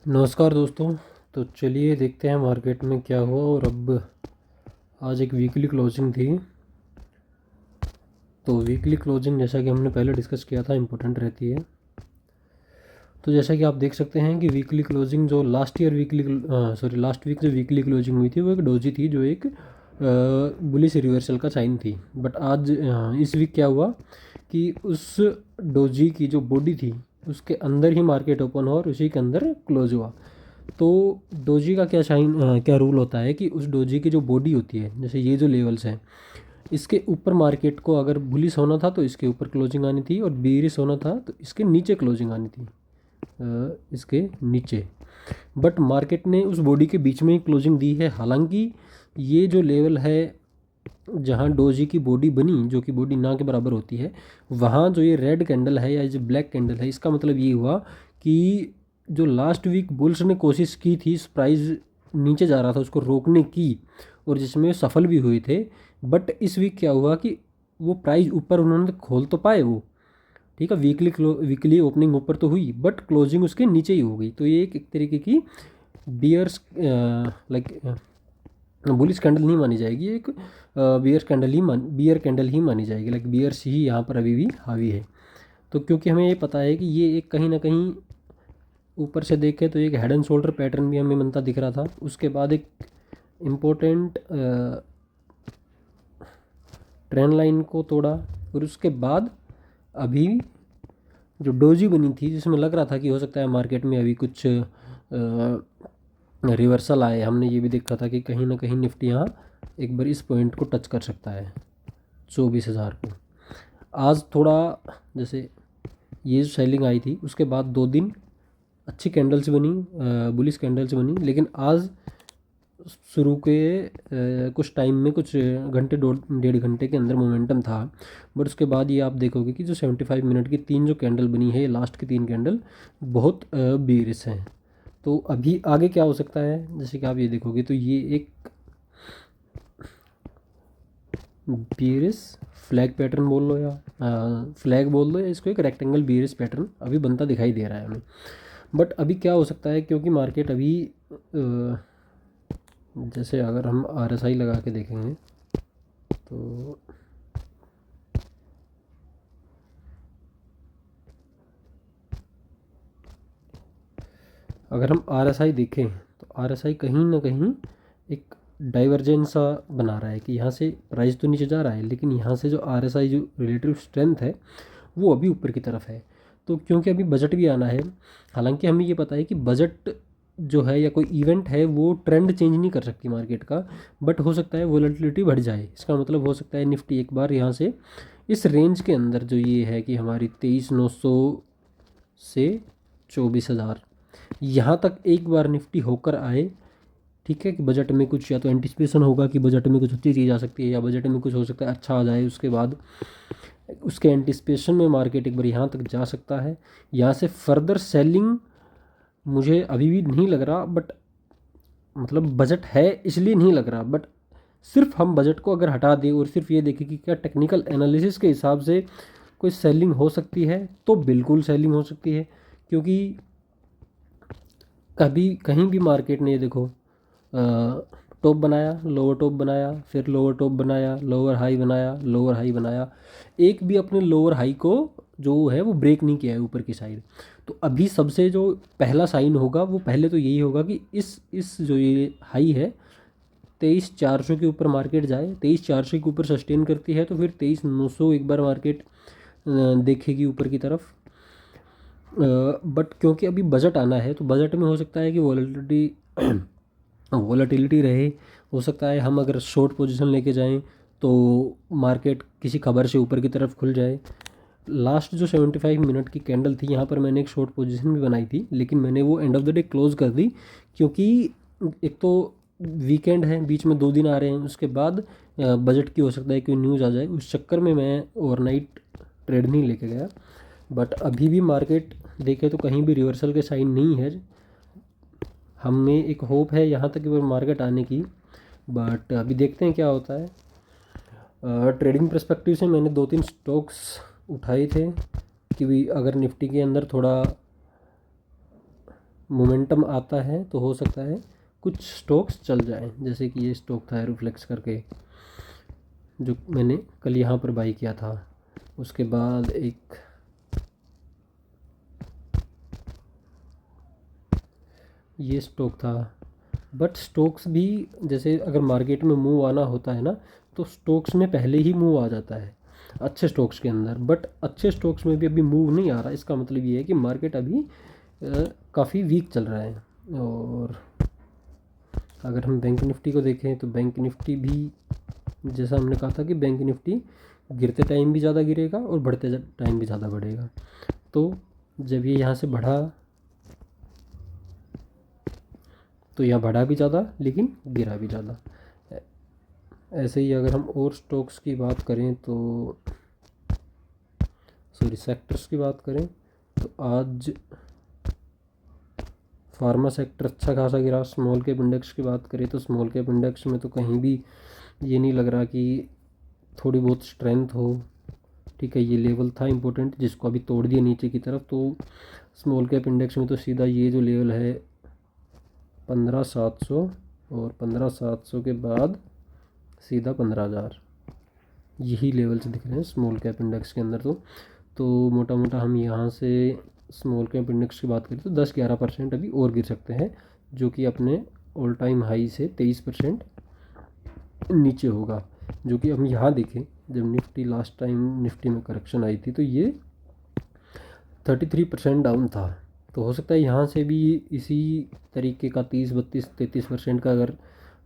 नमस्कार दोस्तों। तो चलिए देखते हैं मार्केट में क्या हुआ। और अब आज एक वीकली क्लोजिंग थी। तो वीकली क्लोजिंग जैसा कि हमने पहले डिस्कस किया था इम्पोर्टेंट रहती है। तो जैसा कि आप देख सकते हैं कि वीकली क्लोजिंग जो लास्ट वीक जो वीकली क्लोजिंग हुई थी वो एक डोजी थी, जो एक बुलिश रिवर्सल का साइन थी। बट आज इस वीक क्या हुआ कि उस डोजी की जो बॉडी थी उसके अंदर ही मार्केट ओपन हुआ और उसी के अंदर क्लोज हुआ। तो डोजी का क्या रूल होता है कि उस डोजी की जो बॉडी होती है, जैसे ये जो लेवल्स हैं, इसके ऊपर मार्केट को अगर बुलिश होना था तो इसके ऊपर क्लोजिंग आनी थी, और बेरिश होना था तो इसके नीचे क्लोजिंग आनी थी, इसके नीचे। बट मार्केट ने उस बॉडी के बीच में ही क्लोजिंग दी है। हालांकि ये जो लेवल है जहाँ डोजी की बॉडी बनी, जो कि बॉडी ना के बराबर होती है, वहाँ जो ये रेड कैंडल है या जो ब्लैक कैंडल है, इसका मतलब ये हुआ कि जो लास्ट वीक बुल्स ने कोशिश की थी प्राइस नीचे जा रहा था उसको रोकने की, और जिसमें सफल भी हुए थे। बट इस वीक क्या हुआ कि वो प्राइस ऊपर उन्होंने खोल तो पाए वो, ठीक है, वीकली ओपनिंग ऊपर तो हुई बट क्लोजिंग उसके नीचे ही हो गई। तो ये एक तरीके की बियर्स लाइक बुलिश कैंडल नहीं मानी जाएगी, एक बियर कैंडल ही मानी जाएगी। लाइक बियर्स ही यहाँ पर अभी भी हावी है। तो क्योंकि हमें ये पता है कि ये एक कहीं ना कहीं ऊपर से देखें तो एक हेड एंड शोल्डर पैटर्न भी हमें बनता दिख रहा था। उसके बाद एक इम्पोर्टेंट ट्रेंड लाइन को तोड़ा, और उसके बाद अभी जो डोजी बनी थी जिसमें लग रहा था कि हो सकता है मार्केट में अभी कुछ रिवर्सल आए। हमने ये भी देखा था कि कहीं ना कहीं निफ्टी यहाँ एक बार इस पॉइंट को टच कर सकता है, 24,000 को। आज थोड़ा जैसे ये जो सेलिंग आई थी उसके बाद 2 दिन अच्छी कैंडल्स बनी, बुलिश कैंडल्स बनी, लेकिन आज शुरू के कुछ टाइम में, कुछ घंटे 1.5 घंटे के अंदर मोमेंटम था। बट उसके बाद ये आप देखोगे कि जो 75 मिनट की 3 जो कैंडल बनी है, लास्ट की 3 कैंडल बहुत बेरिश हैं। तो अभी आगे क्या हो सकता है, जैसे कि आप ये देखोगे तो ये एक बेरिश फ्लैग पैटर्न बोल लो या फ्लैग बोल लो, या इसको एक रेक्टेंगल बेरिश पैटर्न अभी बनता दिखाई दे रहा है हमें। बट अभी क्या हो सकता है, क्योंकि मार्केट अभी जैसे अगर हम RSI लगा के देखेंगे तो अगर हम RSI देखें तो RSI कहीं ना कहीं एक डाइवर्जेंस सा बना रहा है कि यहाँ से प्राइस तो नीचे जा रहा है, लेकिन यहाँ से जो RSI जो रिलेटिव स्ट्रेंथ है वो अभी ऊपर की तरफ है। तो क्योंकि अभी बजट भी आना है, हालांकि हमें ये पता है कि बजट जो है या कोई इवेंट है वो ट्रेंड चेंज नहीं कर सकती मार्केट का, बट हो सकता है वोलेटिलिटी बढ़ जाए। इसका मतलब हो सकता है निफ्टी एक बार यहाँ से इस रेंज के अंदर, जो ये है कि हमारी 23,900 से 24,000, यहाँ तक एक बार निफ्टी होकर आए। ठीक है, कि बजट में कुछ या तो एंटिसिपेशन होगा कि बजट में कुछ अच्छी चीज़ आ सकती है, या बजट में कुछ हो सकता है अच्छा आ जाए, उसके बाद उसके एंटिसिपेशन में मार्केट एक बार यहाँ तक जा सकता है। यहाँ से फर्दर सेलिंग मुझे अभी भी नहीं लग रहा, बट मतलब बजट है इसलिए नहीं लग रहा। बट सिर्फ हम बजट को अगर हटा दें और सिर्फ ये देखें कि क्या टेक्निकल एनालिसिस के हिसाब से कोई सेलिंग हो सकती है, तो बिल्कुल सेलिंग हो सकती है। क्योंकि कभी कहीं भी मार्केट ने, ये देखो, टॉप बनाया, लोअर टॉप बनाया, फिर लोअर टॉप बनाया, लोअर हाई बनाया, लोअर हाई बनाया, एक भी अपने लोअर हाई को जो है वो ब्रेक नहीं किया है ऊपर की साइड। तो अभी सबसे जो पहला साइन होगा वो पहले तो यही होगा कि इस जो ये हाई है 23,400 के ऊपर मार्केट जाए। 23,400 के ऊपर सस्टेन करती है तो फिर 23,900 एक बार मार्केट देखेगी ऊपर की तरफ। बट क्योंकि अभी बजट आना है तो बजट में हो सकता है कि वॉलेटिलिटी रहे। हो सकता है हम अगर शॉर्ट पोजीशन लेके जाएं तो मार्केट किसी खबर से ऊपर की तरफ खुल जाए। लास्ट जो 75 मिनट की कैंडल थी, यहाँ पर मैंने एक शॉर्ट पोजीशन भी बनाई थी, लेकिन मैंने वो end of the day close कर दी। क्योंकि एक तो वीकेंड है, बीच में 2 दिन आ रहे हैं, उसके बाद बजट की हो सकता है कोई न्यूज़ आ जाए, उस चक्कर में मैं ओवरनाइट ट्रेड नहीं लेके गया। बट अभी भी मार्केट देखे तो कहीं भी रिवर्सल के साइन नहीं है। हमें एक होप है यहाँ तक मार्केट आने की, बट अभी देखते हैं क्या होता है। ट्रेडिंग पर्सपेक्टिव से मैंने 2-3 स्टॉक्स उठाए थे कि भी अगर निफ्टी के अंदर थोड़ा मोमेंटम आता है तो हो सकता है कुछ स्टॉक्स चल जाएं, जैसे कि ये स्टॉक था एरोफ्लेक्स करके जो मैंने कल यहाँ पर बाई किया था। उसके बाद एक ये स्टॉक था। बट स्टॉक्स भी जैसे अगर मार्केट में मूव आना होता है ना, तो स्टॉक्स में पहले ही मूव आ जाता है अच्छे स्टॉक्स के अंदर। बट अच्छे स्टॉक्स में भी अभी मूव नहीं आ रहा, इसका मतलब ये है कि मार्केट अभी काफ़ी वीक चल रहा है। और अगर हम बैंक निफ्टी को देखें तो बैंक निफ्टी भी जैसा हमने कहा था कि बैंक निफ्टी गिरते टाइम भी ज़्यादा गिरेगा और बढ़ते टाइम भी ज़्यादा बढ़ेगा। तो जब ये यहाँ से बढ़ा तो यहाँ बढ़ा भी ज़्यादा लेकिन गिरा भी ज़्यादा। ऐसे ही अगर हम और स्टॉक्स की बात करें तो सेक्टर्स की बात करें तो आज फार्मा सेक्टर अच्छा खासा गिरा। स्मॉल कैप इंडेक्स की बात करें तो स्मॉल कैप इंडेक्स में तो कहीं भी ये नहीं लग रहा कि थोड़ी बहुत स्ट्रेंथ हो। ठीक है, ये लेवल था इम्पोर्टेंट जिसको अभी तोड़ दिया नीचे की तरफ। तो स्मॉल कैप इंडेक्स में तो सीधा ये जो लेवल है 15,700 और 15,700 के बाद सीधा 15,000, यही लेवल्स दिख रहे हैं स्मॉल कैप इंडेक्स के अंदर। तो मोटा मोटा हम यहाँ से स्मॉल कैप इंडेक्स की बात करें तो 10-11% अभी और गिर सकते हैं, जो कि अपने ऑल टाइम हाई से 23% नीचे होगा। जो कि हम यहाँ देखें, जब निफ्टी लास्ट टाइम निफ्टी में करेक्शन आई थी तो ये 33% डाउन था। तो हो सकता है यहाँ से भी इसी तरीके का 30-32-33% का अगर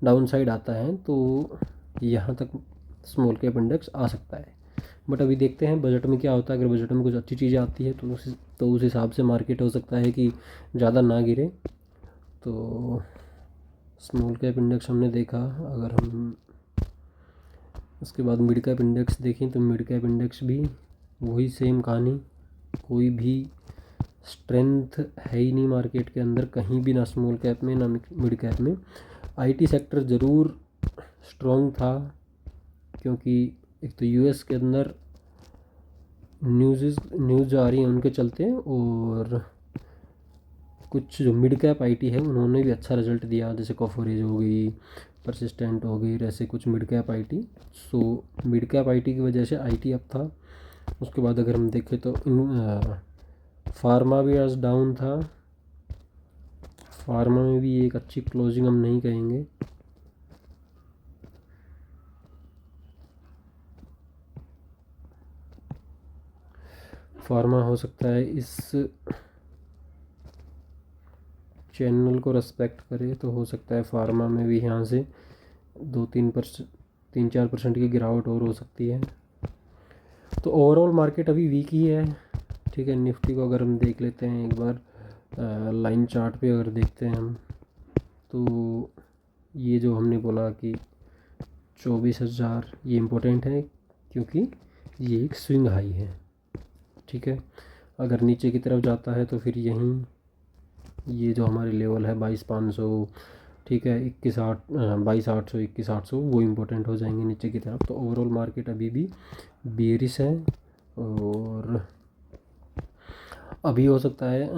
डाउन साइड आता है तो यहाँ तक स्मॉल कैप इंडेक्स आ सकता है। बट अभी देखते हैं बजट में क्या होता है। अगर बजट में कुछ अच्छी चीज़ें आती है तो उस हिसाब से मार्केट हो सकता है कि ज़्यादा ना गिरे। तो स्मॉल कैप इंडेक्स हमने देखा। अगर हम उसके बाद मिड कैप इंडेक्स देखें तो मिड कैप इंडेक्स भी वही सेम कहानी, कोई भी स्ट्रेंथ है ही नहीं मार्केट के अंदर कहीं भी, ना स्मॉल कैप में ना मिड कैप में। आईटी सेक्टर ज़रूर स्ट्रॉन्ग था क्योंकि एक तो यूएस के अंदर न्यूज़ आ रही हैं उनके चलते, और कुछ जो मिड कैप आईटी है उन्होंने भी अच्छा रिजल्ट दिया, जैसे कॉफोरेज हो गई, परसिस्टेंट हो गई, ऐसे कुछ mid cap IT. So mid cap IT की वजह से आईटी अप था। उसके बाद अगर हम देखें तो फार्मा भी आज डाउन था। फार्मा में भी एक अच्छी क्लोजिंग हम नहीं कहेंगे। फार्मा हो सकता है इस चैनल को रेस्पेक्ट करे तो हो सकता है फार्मा में भी यहाँ से 3-4% की गिरावट और हो सकती है। तो ओवरऑल मार्केट अभी वीक ही है। ठीक है, निफ्टी को अगर हम देख लेते हैं एक बार लाइन चार्ट पे अगर देखते हैं हम, तो ये जो हमने बोला कि 24,000 ये इम्पोर्टेंट है क्योंकि ये एक स्विंग हाई है। ठीक है, अगर नीचे की तरफ जाता है तो फिर यहीं ये जो हमारे लेवल है 22,500, ठीक है, 22,800 21,800 वो इम्पोर्टेंट हो जाएंगे नीचे की तरफ। तो ओवरऑल मार्केट अभी भी बेरिश है और अभी हो सकता है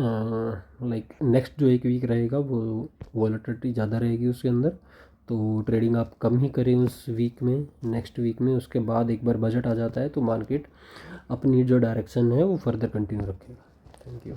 लाइक नेक्स्ट जो एक वीक रहेगा वो वॉलेटिलिटी ज़्यादा रहेगी उसके अंदर। तो ट्रेडिंग आप कम ही करें उस वीक में, नेक्स्ट वीक में। उसके बाद एक बार बजट आ जाता है तो मार्केट अपनी जो डायरेक्शन है वो फर्दर कंटिन्यू रखेगा। Thank you.